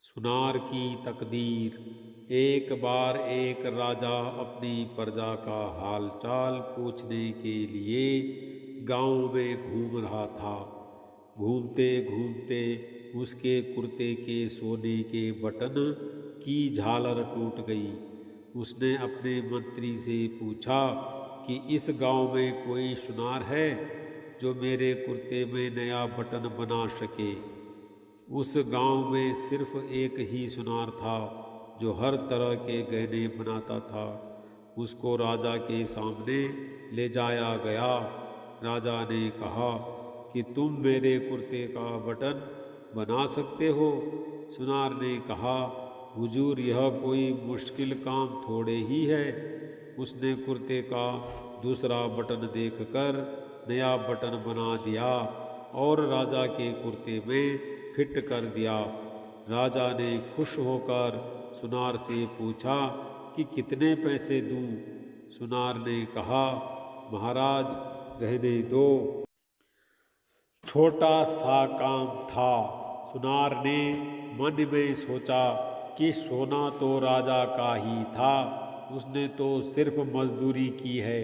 सुनार की तकदीर। एक बार एक राजा अपनी प्रजा का हालचाल पूछने के लिए गांव में घूम रहा था। घूमते घूमते उसके कुर्ते के सोने के बटन की झालर टूट गई। उसने अपने मंत्री से पूछा कि इस गांव में कोई सुनार है जो मेरे कुर्ते में नया बटन बना सके। उस गांव में सिर्फ एक ही सुनार था जो हर तरह के गहने बनाता था। उसको राजा के सामने ले जाया गया। राजा ने कहा कि तुम मेरे कुर्ते का बटन बना सकते हो। सुनार ने कहा, हुजूर, यह कोई मुश्किल काम थोड़े ही है। उसने कुर्ते का दूसरा बटन देखकर नया बटन बना दिया और राजा के कुर्ते में फिट कर दिया। राजा ने खुश होकर सुनार से पूछा कि कितने पैसे दूं। सुनार ने कहा, महाराज, रहने दो, छोटा सा काम था। सुनार ने मन में सोचा कि सोना तो राजा का ही था, उसने तो सिर्फ मजदूरी की है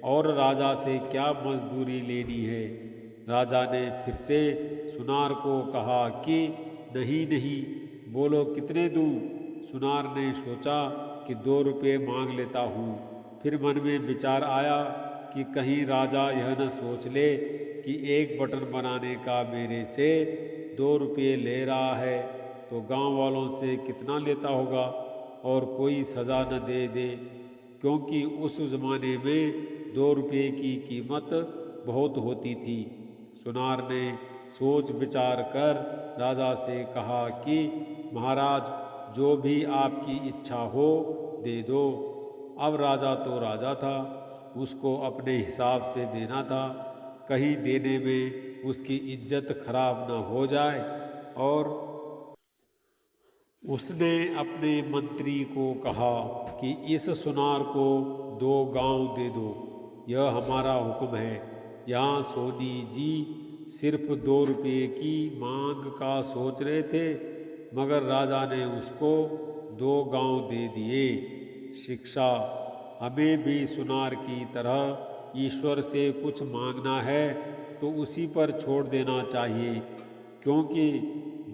और राजा से क्या मजदूरी लेनी है। राजा ने फिर से सुनार को कहा कि नहीं नहीं, बोलो कितने दूं। सुनार ने सोचा कि 2 रुपये मांग लेता हूँ। फिर मन में विचार आया कि कहीं राजा यह न सोच ले कि एक बटन बनाने का मेरे से 2 रुपये ले रहा है तो गांव वालों से कितना लेता होगा और कोई सज़ा न दे दे, क्योंकि उस ज़माने में 2 रुपये की कीमत बहुत होती थी। सुनार ने सोच विचार कर राजा से कहा कि महाराज, जो भी आपकी इच्छा हो दे दो। अब राजा तो राजा था, उसको अपने हिसाब से देना था, कहीं देने में उसकी इज्जत खराब न हो जाए। और उसने अपने मंत्री को कहा कि इस सुनार को 2 गांव दे दो, यह हमारा हुक्म है। यहाँ सोनी जी सिर्फ 2 रुपये की मांग का सोच रहे थे, मगर राजा ने उसको 2 गांव दे दिए। शिक्षा। हमें भी सुनार की तरह ईश्वर से कुछ मांगना है तो उसी पर छोड़ देना चाहिए, क्योंकि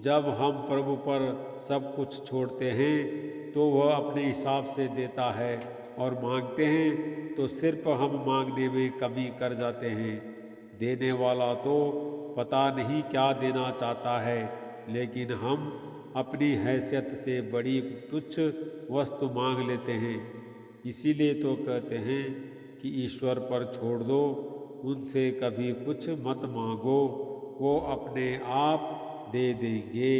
जब हम प्रभु पर सब कुछ छोड़ते हैं तो वह अपने हिसाब से देता है, और मांगते हैं तो सिर्फ हम मांगने में कमी कर जाते हैं। देने वाला तो पता नहीं क्या देना चाहता है, लेकिन हम अपनी हैसियत से बड़ी तुच्छ वस्तु मांग लेते हैं। इसीलिए तो कहते हैं कि ईश्वर पर छोड़ दो, उनसे कभी कुछ मत मांगो, वो अपने आप दे देंगे।